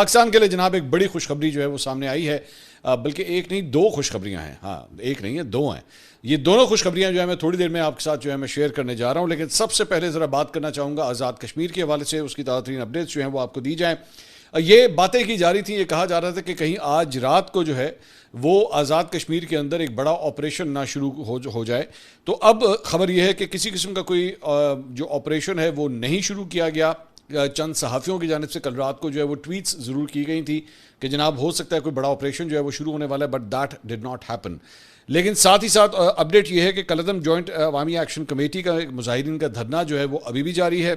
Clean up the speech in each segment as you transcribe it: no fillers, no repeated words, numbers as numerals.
पाकिस्तान के लिए जनाब एक बड़ी खुशखबरी जो है वो सामने आई है, बल्कि एक नहीं दो खुशखबरियां हैं। हाँ, एक नहीं है, दो हैं। ये दोनों खुशखबरियां जो है मैं थोड़ी देर में आपके साथ जो है मैं शेयर करने जा रहा हूं, लेकिन सबसे पहले ज़रा बात करना चाहूँगा आज़ाद कश्मीर के हवाले से। उसकी ताज़ा तरीन अपडेट्स जो हैं वो आपको दी जाएँ। ये बातें की जा रही थी, ये कहा जा रहा था कि कहीं आज रात को जो है वो आज़ाद कश्मीर के अंदर एक बड़ा ऑपरेशन ना शुरू हो जाए। तो अब खबर यह है कि किसी किस्म का कोई जो ऑपरेशन है वो नहीं शुरू किया गया। चंद सहाफ़ियों की जानिब से कल रात को जो है वो ट्वीट्स ज़रूर की गई थी कि जनाब हो सकता है कोई बड़ा ऑपरेशन जो है वो शुरू होने वाला है, but that did not happen. लेकिन साथ ही साथ अपडेट ये है कि कलअदम जॉइंट अवामी एक्शन कमेटी का मुजाहिरीन का धरना जो है वो अभी भी जारी है।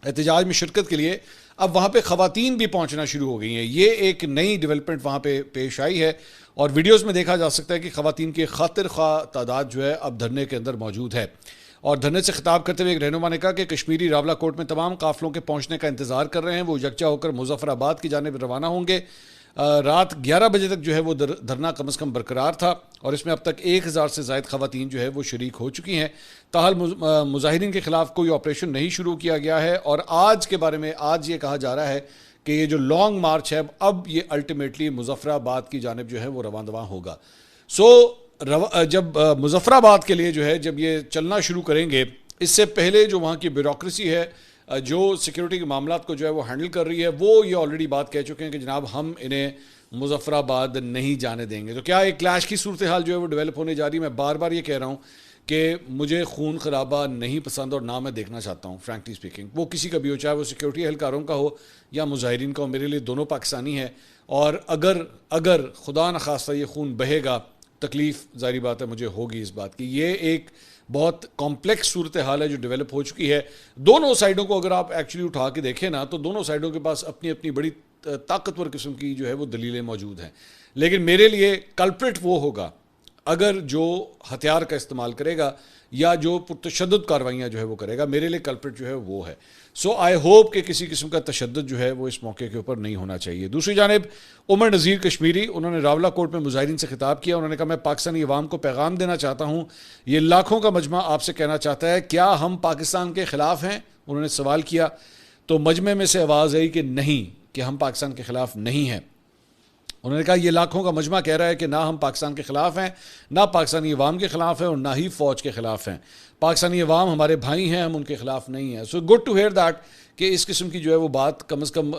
एहतजाज में शिरकत के लिए अब वहाँ पे ख़वातीन भी पहुँचना शुरू हो गई हैं। ये एक नई डेवलपमेंट वहाँ पे पेश आई है और वीडियोज़ में देखा जा सकता है कि ख़वातीन की खातिर ख्वाह तादाद जो है अब धरने के अंदर मौजूद है। और धरने से खिताब करते हुए एक रहनुमा ने कहा कि कश्मीरी रावला कोट में तमाम काफ़िलों के पहुँचने का इंतज़ार कर रहे हैं। वो यकजा होकर मुजफ्फराबाद की जानिब रवाना होंगे। रात 11 बजे तक जो है वो धरना कम अज़ कम बरकरार था और इसमें अब तक 1000 से ज़ायद ख़वातीन जो है वो शरीक हो चुकी हैं। ताहल मुजाहिरीन के ख़िलाफ़ कोई ऑपरेशन नहीं शुरू किया गया है और आज के बारे में आज ये कहा जा रहा है कि ये जो लॉन्ग मार्च है अब ये अल्टीमेटली मुजफ्फराबाद की जानिब जो है वो रवां दवां होगा। जब मुजफ्फराबाद के लिए जो है जब ये चलना शुरू करेंगे, इससे पहले जो वहाँ की ब्यूरोक्रेसी है जो सिक्योरिटी के मामलात को जो है वो हैंडल कर रही है, वो ये ऑलरेडी बात कह चुके हैं कि जनाब हम इन्हें मुजफ्फराबाद नहीं जाने देंगे। तो क्या एक क्लैश की सूरत हाल जो है वो डेवलप होने जा रही है। मैं बार बार ये कह रहा हूँ कि मुझे खून खराबा नहीं पसंद और ना मैं देखना चाहता हूँ, फ्रैंकली स्पीकिंग। वो किसी का भी हो, चाहे वो सिक्योरिटी एहलकारों का हो या मुजाहिरीन का हो, मेरे लिए दोनों पाकिस्तानी है। और अगर खुदा न खास्ता ये खून बहेगा, तकलीफ़ ज़ाहिर बात है मुझे होगी इस बात की। ये एक बहुत कॉम्प्लेक्स सूरत हाल है जो डेवलप हो चुकी है। दोनों साइडों को अगर आप एक्चुअली उठा के देखें ना, तो दोनों साइडों के पास अपनी अपनी बड़ी ताकतवर किस्म की जो है वो दलीलें मौजूद हैं। लेकिन मेरे लिए कल्प्रिट वो होगा अगर जो हथियार का इस्तेमाल करेगा या जो पुरतशद्दुद कार्रवाइयाँ जो है वो करेगा। मेरे लिए कल्प्रिट जो है वो है। सो आई होप कि किसी किस्म का तशद्दुद जो है वो इस मौके के ऊपर नहीं होना चाहिए। दूसरी जानिब उमर नज़ीर कश्मीरी, उन्होंने रावला कोर्ट में मुजाहिरीन से खिताब किया। उन्होंने कहा मैं पाकिस्तानी अवाम को पैगाम देना चाहता हूँ, ये लाखों का मजमा आपसे कहना चाहता है, क्या हम पाकिस्तान के ख़िलाफ़ हैं? उन्होंने सवाल किया तो मजमे में से आवाज़ आई कि नहीं, कि हम पाकिस्तान के ख़िलाफ़ नहीं हैं। उन्होंने कहा ये लाखों का मजमा कह रहा है कि ना हम पाकिस्तान के ख़िलाफ़ हैं, ना पाकिस्तानी अवाम के ख़िलाफ़ हैं और ना ही फ़ौज के ख़िलाफ़ हैं। पाकिस्तानी अवाम हमारे भाई हैं, हम उनके ख़िलाफ़ नहीं हैं। So good to hear that कि इस किस्म की जो है वो बात कम अज़ कम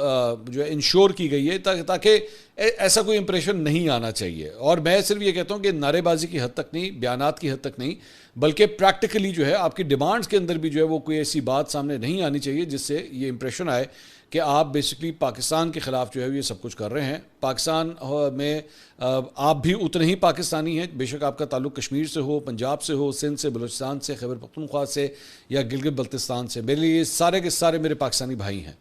जो है इंश्योर की गई है ताकि ऐसा कोई इंप्रेशन नहीं आना चाहिए। और मैं सिर्फ ये कहता हूँ कि नारेबाजी की हद तक नहीं, बयानात की हद तक नहीं, बल्कि प्रैक्टिकली जो है आपकी डिमांड्स के अंदर भी जो है वो कोई ऐसी बात सामने नहीं आनी चाहिए जिससे ये इंप्रेशन आए कि आप बेसिकली पाकिस्तान के ख़िलाफ़ जो है ये सब कुछ कर रहे हैं। पाकिस्तान में आप भी उतने ही पाकिस्तानी हैं, बेशक आपका ताल्लुक़ कश्मीर से हो, पंजाब से हो, सिंध से, बलूचिस्तान से, खैबर पख्तूनख्वा से या गिलगित बल्तिस्तान से। मेरे लिए सारे के सारे मेरे पाकिस्तानी भाई हैं।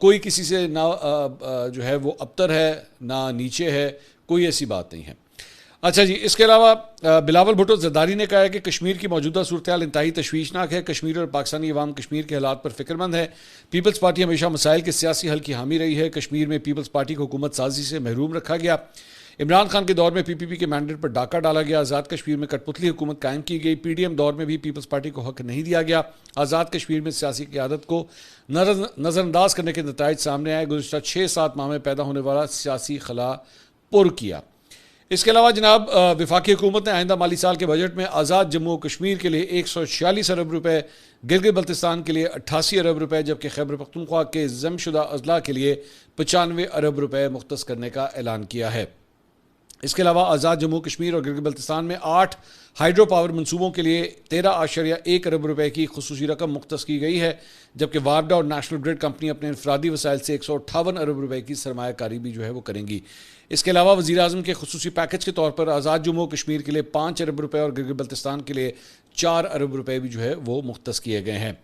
कोई किसी से ना जो है वो अबतर है ना नीचे है, कोई ऐसी बात नहीं है। अच्छा जी, इसके अलावा बिलावल भुट्टो जरदारी ने कहा है कि कश्मीर की मौजूदा सूरत हाल इंतहाई तशवीशनाक है। कश्मीर और पाकिस्तानी अवाम कश्मीर के हालात पर फिक्रमंद है। पीपल्स पार्टी हमेशा मसाइल के सियासी हल की हामी रही है। कश्मीर में पीपल्स पार्टी को हुकूमत साजी से महरूम रखा गया। इमरान खान के दौर में PPP के मैंडेट पर डाका डाला गया। आज़ाद कश्मीर में कठपुतली हुकूमत कायम की गई। PDM दौर में भी पीपल्स पार्टी को हक नहीं दिया गया। आज़ाद कश्मीर में सियासी क़यादत को नज़रअंदाज करने के नताइज सामने आए। गुज़श्ता 6-7 माह में पैदा होने वाला सियासी खला पुर किया। इसके अलावा जनाब वफाकी हुकूमत ने आइंदा माली साल के बजट में आज़ाद जम्मू कश्मीर के लिए 146 अरब रुपये, गिलगित बल्तिस्तान के लिए 88 अरब रुपये, जबकि खैबर पख्तूनख्वा के ज़मशुदा अजला के लिए 95 अरब रुपये मुख्तस करने का ऐलान किया है। इसके अलावा आज़ाद जम्मू कश्मीर और गिलगित बल्तिस्तान में 8 हाइड्रो पावर मनसूबों के लिए 13.1 अरब रुपये की खुसूसी रकम मुख्तस की गई है, जबकि वापडा और नेशनल ग्रिड कंपनी अपने इनफरादी वसाइल से 158 अरब रुपये की सरमायाकारी भी जो है वो करेंगी। इसके अलावा वज़ीर आज़म के खुसूसी पैकेज के तौर पर आज़ाद जम्मू कश्मीर के लिए 5 अरब रुपये और गिलगित बल्तिस्तान के लिए 4 अरब रुपये भी जो है वो मुख्तस किए गए हैं।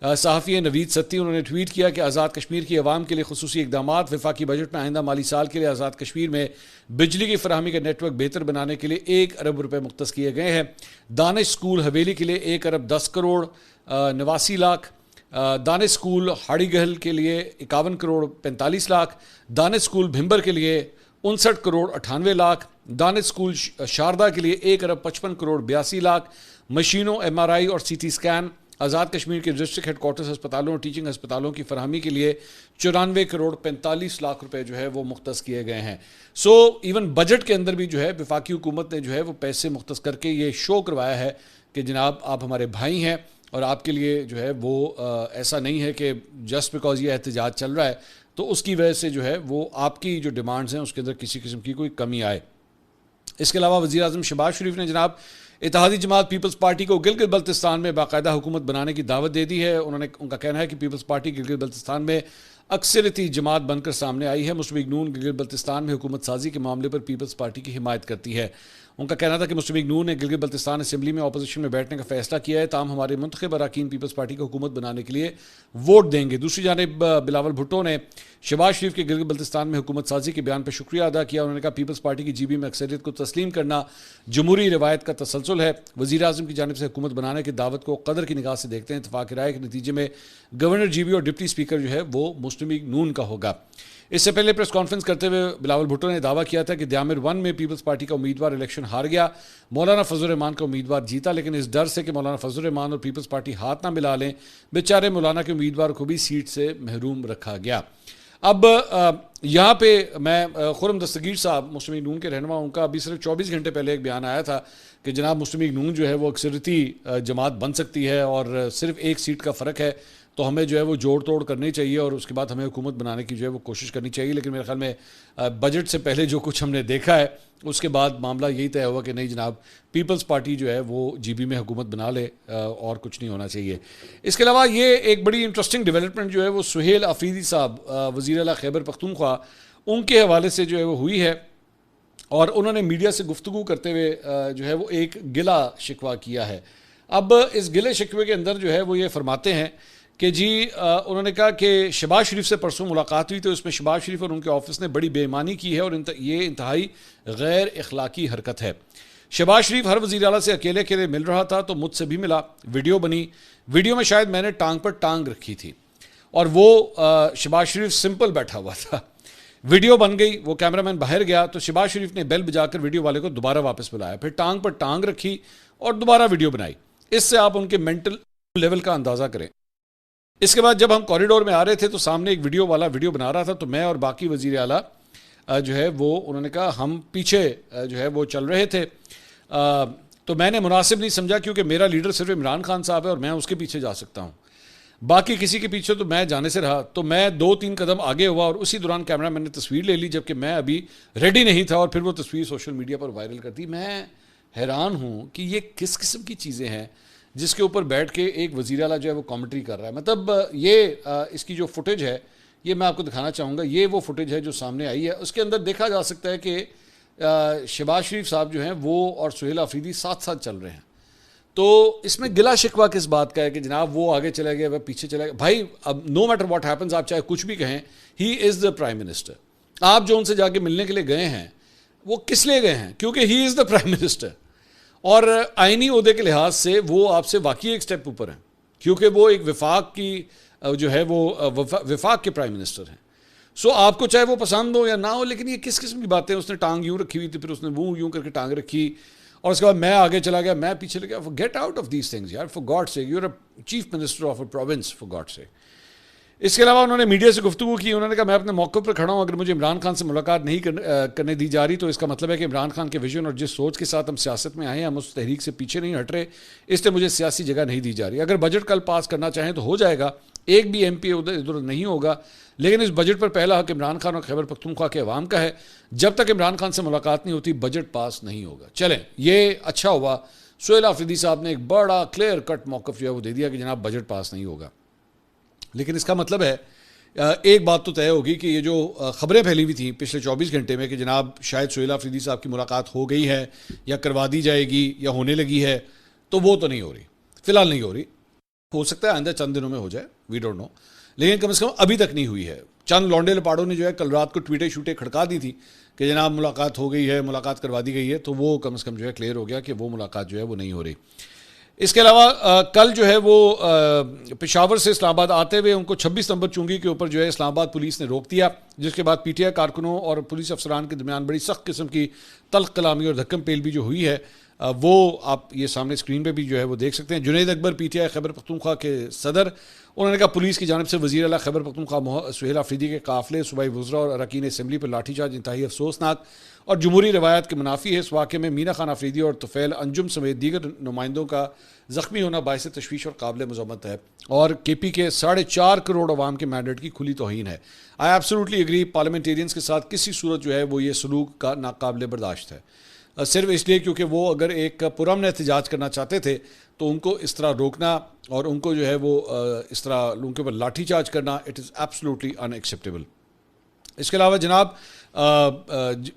सहाफ़ी नवीद सत्ती, उन्होंने ट्वीट किया कि आज़ाद कश्मीर की आवाम के लिए खुसूसी इक़दामात वफाकी बजट में आइंदा माली साल के लिए आज़ाद कश्मीर में बिजली की फराहमी का नेटवर्क बेहतर बनाने के लिए 1 अरब रुपये मुख्तस किए गए हैं। दानिश स्कूल हवेली के लिए 1 अरब 10 करोड़ 89 लाख, दानिश स्कूल हाड़ीगहल के लिए 51 करोड़ 45 लाख, दानिश स्कूल भिम्बर के लिए 59 करोड़ 98 लाख, दानिश स्कूल शारदा के लिए 1 अरब 55 करोड़ 82 लाख, मशीनों MRI और CT स्कैन आज़ाद कश्मीर के डिस्ट्रिक्ट हेडक्वार्टर्स अस्पतालों और टीचिंग अस्पतालों की फरहमी के लिए 94 करोड़ 45 लाख रुपए जो है वो मुख्तस किए गए हैं। सो इवन बजट के अंदर भी जो है वफाकी हुकूमत ने जो है वो पैसे मुख्तस करके ये शो करवाया है कि जनाब आप हमारे भाई हैं और आपके लिए जो है वो ऐसा नहीं है कि जस्ट बिकॉज ये एहतजाज चल रहा है तो उसकी वजह से जो है वो आपकी जो डिमांड्स हैं उसके अंदर किसी किस्म की कोई कमी आए। इसके अलावा वज़ीर आज़म शहबाज शरीफ ने जनाब इत्तेहादी जमात पीपल्स पार्टी को गिलगित बल्तिस्तान में बाकायदा हुकूमत बनाने की दावत दे दी है। उनका कहना है कि पीपल्स पार्टी गिलगित बल्तिस्तान में अक्सरती जमात बनकर सामने आई है। मुस्लिम लीग नून गिलगित बल्तिस्तान में हुकूमत साजी के मामले पर पीपल्स पार्टी की हिमायत करती है। उनका कहना था कि मुस्लिम लीग नून ने गिलगित बल्तिस्तान असम्बली में अपोजिशन में बैठने का फैसला किया है, ताहम हमारे मुंतखब अरकान पीपल्स पार्टी को हुकूमत बनाने के लिए वोट देंगे। दूसरी जानिब बिलावल भुट्टो ने शहबाज शरीफ के गिलगित बल्तिस्तान में हुकूमत साजी के बयान पर शुक्रिया अदा किया। उन्होंने कहा पीपल्स पार्टी की जीबी में अक्सरियत को तस्लीम करना जमहूरी रिवायत का तसलसल है। वज़ीर आज़म की जानिब से हुकूमत बनाने की दावत को कदर की निगाह से देखते हैं। इत्तफाक राय के नतीजे में गवर्नर जीबी और डिप्टी स्पीकर जो है वो मुस्लिम लीग नून का होगा। इससे पहले प्रेस कॉन्फ्रेंस करते हुए बिलावल भुट्टो ने दावा किया था कि द्यामिर 1 में पीपल्स पार्टी का उम्मीदवार इलेक्शन हार गया, मौलाना फजल रहमान का उम्मीदवार जीता, लेकिन इस डर से कि मौलाना फजल रहमान और पीपल्स पार्टी हाथ ना मिला लें बेचारे मौलाना के उम्मीदवार को भी सीट से महरूम रखा गया। अब यहाँ पे मैं खुरम दस्तगीर साहब मुस्लिम लीग नून के रहनुमा, उनका अभी सिर्फ 24 घंटे पहले एक बयान आया था कि जनाब मुस्लिम लीग नून जो है वो अक्सरती जमात बन सकती है और सिर्फ एक सीट का फ़र्क है तो हमें जो है वो जोड़ तोड़ करनी चाहिए और उसके बाद हमें हुकूमत बनाने की जो है वो कोशिश करनी चाहिए। लेकिन मेरे ख्याल में बजट से पहले जो कुछ हमने देखा है उसके बाद मामला यही तय हुआ कि नहीं जनाब पीपल्स पार्टी जो है वो जीबी में हुकूमत बना ले और कुछ नहीं होना चाहिए। इसके अलावा ये एक बड़ी इंटरेस्टिंग डेवलपमेंट जो है वो सुहेल अफरीदी साहब वज़ीर आला खैबर पख्तूनख्वा उनके हवाले से जो है वो हुई है और उन्होंने मीडिया से गुफ्तगू करते हुए जो है वो एक गिला शिकवा किया है। अब इस गिले शिकवे के अंदर जो है वो ये फरमाते हैं कि जी उन्होंने कहा कि शहबाज शरीफ से परसों मुलाकात हुई तो इसमें शहबाज शरीफ और उनके ऑफिस ने बड़ी बेईमानी की है और ये इंतहाई गैर अखलाकी हरकत है। शहबाज शरीफ हर वज़ीर आला से अकेले अकेले मिल रहा था तो मुझसे भी मिला, वीडियो बनी, वीडियो में शायद मैंने टांग पर टांग रखी थी और वो शहबाज शरीफ सिंपल बैठा हुआ था। वीडियो बन गई, वो कैमरामैन बाहर गया तो शहबाज शरीफ ने बेल बजाकर वीडियो वाले को दोबारा वापस बुलाया, फिर टांग पर टांग रखी और दोबारा वीडियो बनाई। इससे आप उनके मेंटल लेवल का अंदाज़ा करें। इसके बाद जब हम कॉरिडोर में आ रहे थे तो सामने एक वीडियो वाला वीडियो बना रहा था तो मैं और बाकी वज़ीर आला जो है वो उन्होंने कहा हम पीछे जो है वो चल रहे थे तो मैंने मुनासिब नहीं समझा क्योंकि मेरा लीडर सिर्फ इमरान खान साहब है और मैं उसके पीछे जा सकता हूँ, बाकी किसी के पीछे तो मैं जाने से रहा। तो मैं 2-3 कदम आगे हुआ और उसी दौरान कैमरा मैन ने तस्वीर ले ली जबकि मैं अभी रेडी नहीं था और फिर वो तस्वीर सोशल मीडिया पर वायरल कर दी। मैं हैरान हूँ कि ये किस किस्म की चीज़ें हैं जिसके ऊपर बैठ के एक वज़ीर आला जो है वो कमेंट्री कर रहा है। मतलब ये इसकी जो फुटेज है ये मैं आपको दिखाना चाहूँगा। ये वो फुटेज है जो सामने आई है, उसके अंदर देखा जा सकता है कि शहबाज शरीफ साहब जो हैं वो और सुहेल अफरीदी साथ साथ चल रहे हैं। तो इसमें गिला शिकवा किस बात का है कि जनाब वो आगे चले गए वह पीछे चले गए। भाई अब नो मैटर व्हाट हैपन्स, आप चाहे कुछ भी कहें, he is the prime minister. आप जो उनसे जाके मिलने के लिए गए हैं वो किस लिए गए हैं? क्योंकि he is the prime minister और आइनी ओहदे के लिहाज से वो आपसे वाकई एक स्टेप ऊपर हैं क्योंकि वो एक विफाक की जो है वो विफाक के प्राइम मिनिस्टर हैं। सो आपको चाहे वो पसंद हो या ना हो, लेकिन ये किस किस्म की बातें, उसने टांग यूँ रखी हुई थी फिर उसने वो यूँ करके टांग रखी और उसके बाद मैं आगे चला गया, मैं पीछे लग गया। Get out of these things यार, for God sake, you are a chief minister of a province, for God sake. इसके अलावा उन्होंने मीडिया से गुफ्तगू की। उन्होंने कहा मैं अपने मौके पर खड़ा हूँ, अगर मुझे इमरान खान से मुलाकात नहीं करने दी जा रही तो इसका मतलब है कि इमरान खान के विजन और जिस सोच के साथ हम सियासत में आए हैं हम उस तहरीक से पीछे नहीं हट रहे, इसलिए मुझे सियासी जगह नहीं दी जा रही। अगर बजट कल पास करना चाहें तो हो जाएगा, एक भी MP उधर इधर नहीं होगा, लेकिन इस बजट पर पहला हक इमरान खान और खैबर पख्तूनख्वा के अवाम का है। जब तक इमरान खान से मुलाकात नहीं होती बजट पास नहीं होगा। चलें, ये अच्छा हुआ सुहेल अफरीदी साहब ने एक बड़ा क्लियर कट मौक़िफ़ जो है वो दे दिया कि जनाब बजट पास नहीं होगा। लेकिन इसका मतलब है एक बात तो तय होगी कि ये जो ख़बरें फैली हुई थी पिछले 24 घंटे में कि जनाब शायद सुहेल अफरीदी साहब की मुलाकात हो गई है या करवा दी जाएगी या होने लगी है, तो वो तो नहीं हो रही, फ़िलहाल नहीं हो रही। हो सकता है आइंदा चंद दिनों में हो जाए, वी डोंट नो, लेकिन कम से कम अभी तक नहीं हुई है। चंद लौंडे लपाड़ों ने जो है कल रात को ट्वीटें शूटें खड़का दी थी कि जनाब मुलाकात हो गई है, मुलाकात करवा दी गई है, तो वो कम से कम जो है क्लियर हो गया कि वो मुलाकात जो है वो नहीं हो रही। इसके अलावा कल जो है वो पेशावर से इस्लामाबाद आते हुए उनको 26 नंबर चुंगी के ऊपर जो है इस्लामाबाद पुलिस ने रोक दिया, जिसके बाद PTI कारकुनों और पुलिस अफसरान के दरमियान बड़ी सख्त किस्म की तल्ख कलामी और धक्कम पेल भी जो हुई है वो आप ये सामने स्क्रीन पे भी जो है वो देख सकते हैं। जुनैद अकबर पीटीआई खैबर पख्तूनख्वा के सदर, उन्होंने कहा पुलिस की जानिब से वज़ीर आला खैबर पख्तूनख्वा सुहेल आफरीदी के काफ़िले सूबाई वज़रा और अरकान असम्बली पर लाठीचार्ज इंतहाई अफसोसनाक और जमहूरी रवायत के मुनाफी है। इस वाक़े में मीना खान आफरीदी और तुफ़ैल अंजुम समेत दीगर नुमाइंदों का ज़ख्मी होना बायस तशवीश और काबिल मज़म्मत है और KP के 4.5 करोड़ अवाम के मैंडेट की खुली तौहीन है। आई एब्सोल्युटली एग्री, पार्लियामेंटेरियंस के साथ किसी सूरत जो है वो ये सलूक का नाकाबिल बर्दाश्त है, सिर्फ इसलिए क्योंकि वो अगर एक पुरअमन एहतजाज करना चाहते थे तो उनको इस तरह रोकना और उनको जो है वो इस तरह उनके ऊपर लाठीचार्ज करना, इट इज़ एब्सोल्युटली अनएक्सेप्टेबल। इसके अलावा जनाब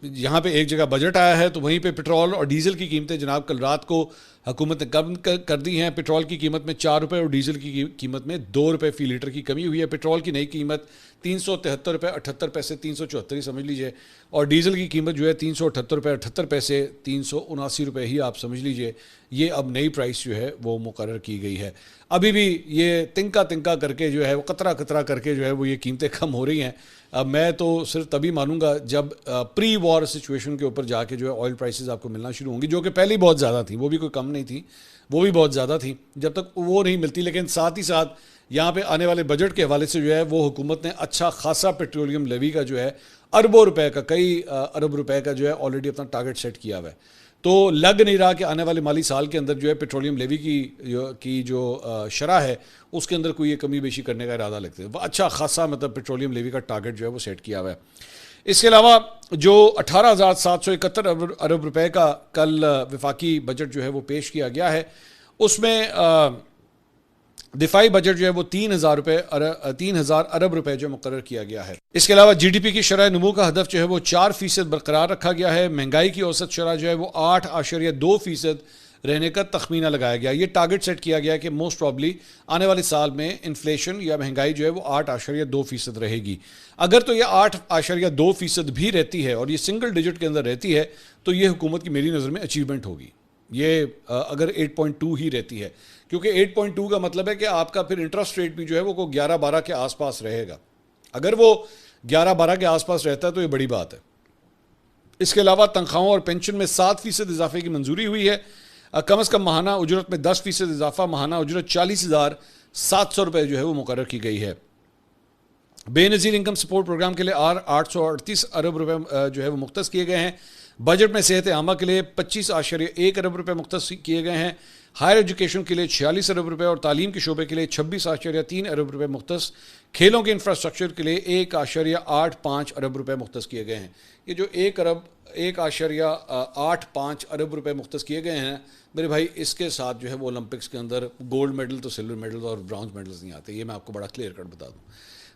यहाँ पे एक जगह बजट आया है तो वहीं पे पेट्रोल और डीज़ल की कीमतें जनाब कल रात को हुकूमत ने कम कर दी हैं। पेट्रोल की कीमत में 4 रुपये और डीज़ल की कीमत में 2 रुपये फ़ी लीटर की कमी हुई है। पेट्रोल की नई कीमत 373 रुपये 78 पैसे, 374 ही समझ लीजिए, और डीज़ल की कीमत जो है 378 रुपये 78 पैसे, 379 रुपये ही आप समझ लीजिए। ये अब नई प्राइस जो है वो मुकर्रर की गई है। अभी भी ये तिनका तिनका करके जो है वो कतरा कतरा करके जो है वो ये कीमतें कम हो रही हैं। अब मैं तो सिर्फ तभी मानूंगा जब प्री वॉर सिचुएशन के ऊपर जाके जो है ऑयल प्राइसेस आपको मिलना शुरू होंगी, जो कि पहले ही बहुत ज़्यादा थी, वो भी कोई कम नहीं थी, वो भी बहुत ज़्यादा थी। जब तक वो नहीं मिलती, लेकिन साथ ही साथ यहाँ पे आने वाले बजट के हवाले से जो है वो हुकूमत ने अच्छा खासा पेट्रोलियम लेवी का जो है अरबों रुपए का, कई अरब रुपए का जो है ऑलरेडी अपना टारगेट सेट किया हुआ है। तो लग नहीं रहा कि आने वाले माली साल के अंदर जो है पेट्रोलियम लेवी की जो शरह है उसके अंदर कोई ये कमी बेशी करने का इरादा लगता है। अच्छा खासा मतलब पेट्रोलियम लेवी का टारगेट जो है वो सेट किया हुआ है। इसके अलावा जो 18,771 अरब रुपए का कल वफाकी बजट जो है वो पेश किया गया है, उसमें दिफाई बजट जो है वो 3,000 अरब रुपए जो मुकर्रर किया गया है। इसके अलावा GDP की शरह नमू का हदफ जो है वो 4% बरकरार रखा गया है। महंगाई की औसत शरह जो है वो 8.2% रहने का तखमीना लगाया गया। ये टारगेट सेट किया गया कि मोस्ट प्रॉब्ली आने वाले साल में इन्फ्लेशन या महंगाई जो है वो 8.2% रहेगी। अगर तो ये 8.2% भी रहती है और ये सिंगल डिजिट के अंदर रहती है तो ये हुकूमत की मेरी नज़र में अचीवमेंट होगी। ये अगर 8.2 ही रहती है, क्योंकि 8.2 का मतलब है कि आपका फिर इंटरेस्ट रेट भी जो है वो 11-12 के आसपास रहेगा। अगर वो 11-12 के आसपास रहता है तो ये बड़ी बात है। इसके अलावा तनख्वाहों और पेंशन में 7% इजाफे की मंजूरी हुई है। कम अज़ कम माहाना उजरत में 10% इजाफा, माहाना उजरत 40,700 रुपये जो है वो मुकर्रर की गई है। बेनज़ीर इनकम सपोर्ट प्रोग्राम के लिए 838 अरब रुपये जो है वो मुख्तस किए गए हैं। बजट में सेहत आमा के लिए 25.1 अरब रुपये मुख्तस किए गए हैं। हायर एजुकेशन के लिए 46 अरब रुपये और तालीम के शोबे के लिए 26.3 अरब रुपये मुख्तस। खेलों के इंफ्रास्ट्रक्चर के लिए 1.85 अरब रुपये मुख्तस किए गए हैं। ये जो 1.85 अरब रुपये मुख्तस किए गए हैं मेरे भाई, इसके साथ जो है वो ओलंपिक्स के अंदर गोल्ड मेडल तो सिल्वर मेडल और ब्रॉन्ज मेडल्स नहीं आते। ये मैं आपको बड़ा क्लियर कट बता दूँ,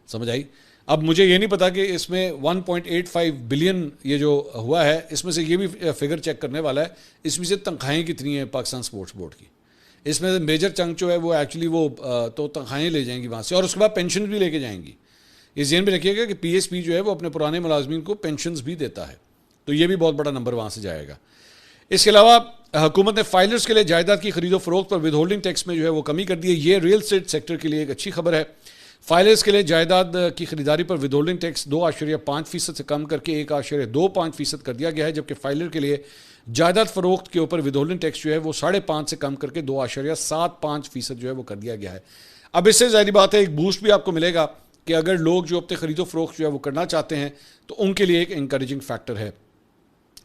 समझ आई। अब मुझे ये नहीं पता कि इसमें 1.85 बिलियन ये जो हुआ है, इसमें से ये भी फिगर चेक करने वाला है इसमें से तनख्वाहें कितनी हैं पाकिस्तान स्पोर्ट्स बोर्ड की। इसमें से मेजर चंक जो है वो एक्चुअली वो तो तनख्वाहें ले जाएंगी वहाँ से और उसके बाद पेंशन भी लेके जाएंगी। इस ध्यान में रखिएगा कि PSP जो है वो अपने पुराने मुलाजमीन को पेंशन भी देता है, तो ये भी बहुत बड़ा नंबर वहाँ से जाएगा। इसके अलावा हुकूमत ने फाइलर्स के लिए जायदाद की खरीदो फरोख्त पर विदहोल्डिंग टैक्स में जो है वो कमी कर दी है। ये रियल एस्टेट सेक्टर के लिए एक अच्छी खबर है। फाइलर्स के लिए जायदाद की खरीदारी पर विदहोल्डिंग टैक्स 2.5% से कम करके 1.25% कर दिया गया है, जबकि फाइलर के लिए जायदाद फरोख्त के ऊपर विदहोल्डिंग टैक्स जो है वो 5.5% से कम करके 2.75% जो है वो कर दिया गया है। अब इससे ज़ाहिर बात है एक बूस्ट भी आपको मिलेगा कि अगर लोग जो अपने खरीदो फरोख्त जो है वो करना चाहते हैं तो उनके लिए एक इंकरेजिंग फैक्टर है।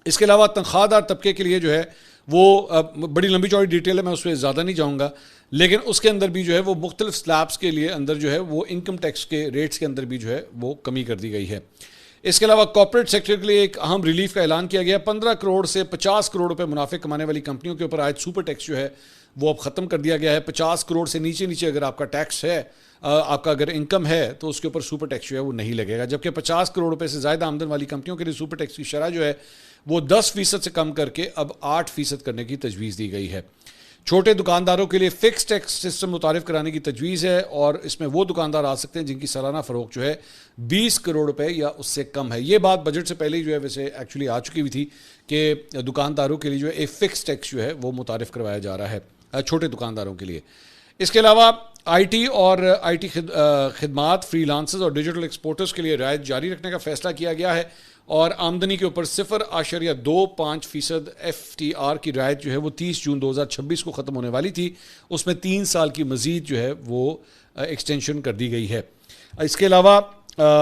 इसके अलावा तनख्वाहदार तबके के लिए जो है वो बड़ी लंबी चौड़ी डिटेल है, मैं उस पर ज़्यादा नहीं जाऊँगा, लेकिन उसके अंदर भी जो है वो मुख्तलिफ स्लैब्स के लिए अंदर जो है वो इनकम टैक्स के रेट्स के अंदर भी जो है वो कमी कर दी गई है। इसके अलावा कॉर्पोरेट सेक्टर के लिए एक अहम रिलीफ का ऐलान किया गया। 15 करोड़ से 50 करोड़ रुपए मुनाफे कमाने वाली कंपनियों के ऊपर आयद सुपर टैक्स जो है वो अब ख़त्म कर दिया गया है। 50 करोड़ से नीचे नीचे अगर आपका टैक्स है, आपका अगर इनकम है तो उसके ऊपर सुपर टैक्स जो है वो नहीं लगेगा, जबकि 50 करोड़ रुपए से ज़्यादा आमदन वाली कंपनियों के लिए सुपर टैक्स की शरह जो है वो 10% से कम करके अब 8% करने की तजवीज़ दी गई है। छोटे दुकानदारों के लिए फिक्स टैक्स सिस्टम मुतारिफ कराने की तजवीज़ है और इसमें वो दुकानदार आ सकते हैं जिनकी सालाना फ़रोख्त जो है 20 करोड़ रुपए या उससे कम है। ये बात बजट से पहले ही जो है वैसे एक्चुअली आ चुकी हुई थी कि दुकानदारों के लिए जो है एक फ़िक्स टैक्स जो है वो मुतारिफ करवाया जा रहा है छोटे दुकानदारों के लिए। इसके अलावा आईटी और आईटी खिदमात, फ्रीलांसर्स और डिजिटल एक्सपोर्टर्स के लिए रियायत जारी रखने का फैसला किया गया है और आमदनी के ऊपर 0.25% FTR की रियायत जो है वो 30 जून 2026 को ख़त्म होने वाली थी, उसमें 3 साल की मज़ीद जो है वो एक्सटेंशन कर दी गई है। इसके अलावा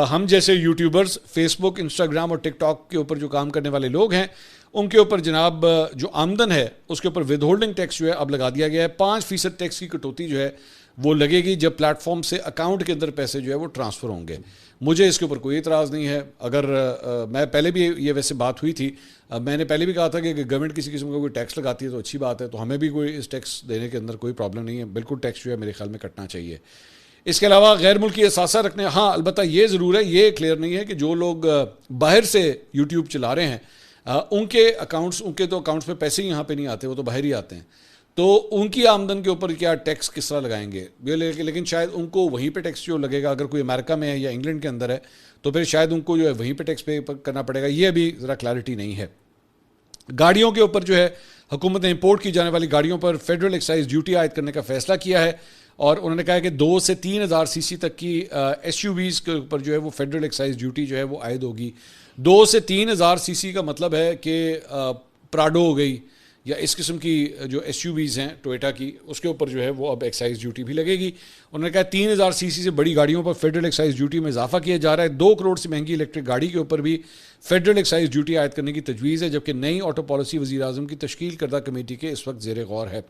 हम जैसे यूट्यूबर्स, फेसबुक, इंस्टाग्राम और टिकटॉक के ऊपर जो काम करने वाले लोग हैं उनके ऊपर जनाब जो आमदन है उसके ऊपर विद होल्डिंग टैक्स जो है अब लगा दिया गया है। 5% टैक्स की कटौती जो है वो लगेगी जब प्लेटफॉर्म से अकाउंट के अंदर पैसे जो है वो ट्रांसफ़र होंगे। मुझे इसके ऊपर कोई इतराज़ नहीं है। अगर मैं पहले भी ये वैसे बात हुई थी, मैंने पहले भी कहा था कि गवर्नमेंट किसी किस्म का कोई टैक्स लगाती है तो अच्छी बात है, तो हमें भी कोई इस टैक्स देने के अंदर कोई प्रॉब्लम नहीं है। बिल्कुल टैक्स जो है मेरे ख्याल में कटना चाहिए। इसके अलावा गैर मुल्की असासा रखने, हाँ अलबत्ता ये ज़रूर है, ये क्लियर नहीं है कि जो लोग बाहर से यूट्यूब चला रहे हैं उनके अकाउंट्स, उनके तो अकाउंट्स में पैसे ही यहाँ पे नहीं आते, वो तो बाहर ही आते हैं, तो उनकी आमदन के ऊपर क्या टैक्स किस तरह लगाएंगे? लेकिन शायद उनको वहीं पे टैक्स जो लगेगा, अगर कोई अमेरिका में है या इंग्लैंड के अंदर है तो फिर शायद उनको जो है वहीं पे टैक्स पे करना पड़ेगा। ये अभी ज़रा क्लैरिटी नहीं है। गाड़ियों के ऊपर जो है हुकूमत ने इंपोर्ट की जाने वाली गाड़ियों पर फेडरल एक्साइज ड्यूटी आयद करने का फैसला किया है और उन्होंने कहा है कि 2 से 3,000 सीसी तक की SUVs के ऊपर जो है वो फेडरल एक्साइज ड्यूटी जो है वो आयद होगी। 2 से 3,000 सीसी का मतलब है कि प्राडो हो गई या इस किस्म की जो SUVs हैं टोयोटा की, उसके ऊपर जो है वो अब एक्साइज ड्यूटी भी लगेगी। उन्होंने कहा 3,000 सीसी से बड़ी गाड़ियों पर फेडरल एक्साइज ड्यूटी में इजाफा किया जा रहा है। 2 करोड़ से महंगी इलेक्ट्रिक गाड़ी के ऊपर भी फेडरल एक्साइज ड्यूटी आयद करने की तजवीज़ है, जबकि नई ऑटो पॉलिसी वज़ीर आज़म की तश्कील करदा कमेटी के इस वक्त ज़ेर गौर है।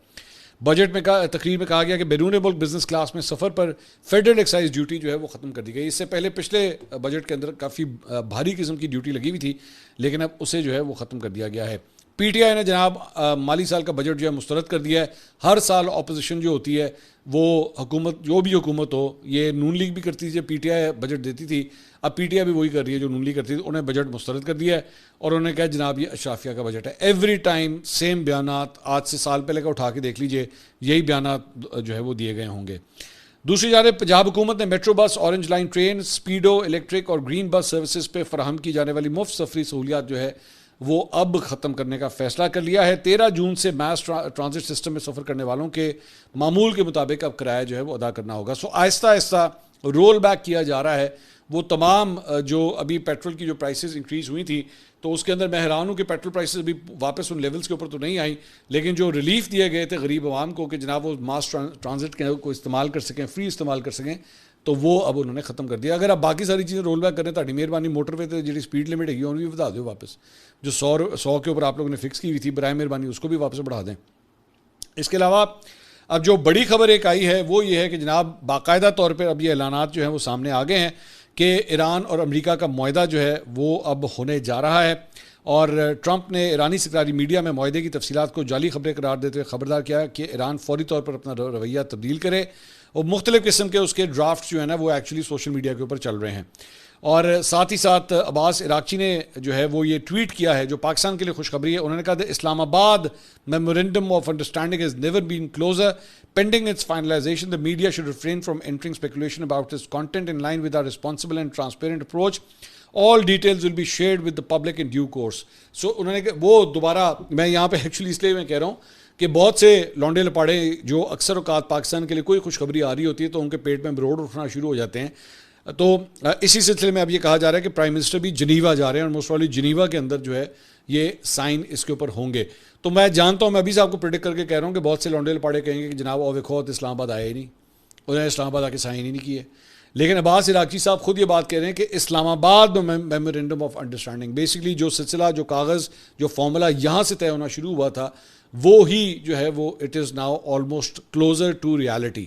बजट में तकरीर में कहा गया कि बैरून मुल्क बिजनेस क्लास में सफ़र पर फेडरल एक्साइज ड्यूटी जो है वो ख़त्म कर दी गई। इससे पहले पिछले बजट के अंदर काफ़ी भारी किस्म की ड्यूटी लगी हुई थी, लेकिन अब उसे जो है वो ख़त्म कर दिया गया है। PTI ने जनाब माली साल का बजट जो है मुस्तरद कर दिया है। हर साल अपोजिशन जो होती है वो हुकूमत, जो भी हुकूमत हो, ये नून लीग भी करती थी जब PTI बजट देती थी, अब PTI भी वही कर रही है जो नून लीग करती थी। उन्हें बजट मुस्तरद कर दिया है और उन्होंने कहा जनाब ये अशराफिया का बजट है। एवरी टाइम सेम बयानात, आज से साल पहले का उठा के देख लीजिए, यही बयानात जो है वो दिए गए होंगे। दूसरी जानब पंजाब हुकूमत ने metro bus, orange line train, Speedo, electric और ग्रीन बस सर्विसेज पे फराहम की जाने वाली मुफ्त सफरी सहूलियात जो है वो अब ख़त्म करने का फैसला कर लिया है। 13 जून से मैस ट्रांजिट सिस्टम में सफ़र करने वालों के मामूल के मुताबिक अब किराया जो है वो अदा करना होगा। सो आहिस्ता आहिस्ता रोल बैक किया जा रहा है वो तमाम जो अभी पेट्रोल की जो प्राइसेस इंक्रीज़ हुई थी, तो उसके अंदर मैं हैरान हूँ कि पेट्रोल प्राइसेस अभी वापस उन लेवल्स के ऊपर तो नहीं आई, लेकिन जो रिलीफ दिए गए थे गरीब आवाम को कि जनाब वो मास ट्रांजिट को इस्तेमाल कर सकें, फ्री इस्तेमाल कर सकें, तो वो अब उन्होंने ख़त्म कर दिया। अगर आप बाकी सारी चीज़ें रोल बैक करें, तो मेहरबानी मोटरवे तो जी स्पीड लिमिट है उन्हें भी बढ़ा दो वापस, जो 100 के ऊपर आप लोगों ने फिक्स की हुई थी, बराए मेहरबानी उसको भी वापस बढ़ा दें। इसके अलावा अब जो बड़ी खबर एक आई है वो ये है कि जनाब बाकायदा तौर पर अब ये ऐलानात जो हैं वो सामने आ गए हैं कि ईरान और अमेरिका का मुआहदा जो है वो अब होने जा रहा है और ट्रंप ने ईरानी सरकारी मीडिया में मुआहदे की तफसीलात को जाली खबरें करार देते हुए खबरदार किया कि ईरान फौरी तौर पर अपना रवैया तब्दील करे और मुख्तलिफ़ किस्म के उसके ड्राफ्ट जो है ना वो एक्चुअली सोशल मीडिया के ऊपर चल रहे हैं। और साथ ही साथ अब्बास इराक़ची ने जो है वो ये ट्वीट किया है जो पाकिस्तान के लिए खुशखबरी है। उन्होंने कहा Islamabad memorandum of understanding has never been closer pending its finalisation the media should refrain from entering speculation about its content in line with our responsible and transparent approach. All details will be shared with the public in due course. So उन्होंने वो दोबारा, मैं यहाँ पे actually इसलिए मैं कह रहा हूँ कि बहुत से लौंडे लपाड़े जो अक्सर औकात पाकिस्तान के लिए कोई खुशखबरी आ रही होती है तो उनके पेट में मरोड़ उठना शुरू हो जाते हैं। तो इसी सिलसिले में अब ये कहा जा रहा है कि प्राइम मिनिस्टर भी जिनीवा जा रहे हैं और मोस्ट प्रॉब्ली जिनीवा के अंदर जो है ये साइन इसके ऊपर होंगे। तो मैं जानता हूँ, मैं अभी से आपको प्रेडिक्ट करके कह रहा हूँ कि बहुत से लौंडे लपाड़े कहेंगे कि जनाब और देखो तो इस्लामाबाद आया ही नहीं, उन्होंने इस्लामाबाद आके साइन ही नहीं किए। लेकिन अब्बास इराक़ची साहब खुद ये बात कह रहे हैं कि इस्लामाबाद में मेमोरेंडम ऑफ अंडरस्टैंडिंग, बेसिकली जो सिलसिला, जो कागज़, जो फार्मूला यहाँ से तय होना शुरू हुआ था वो ही जो है वो it is now almost closer to reality.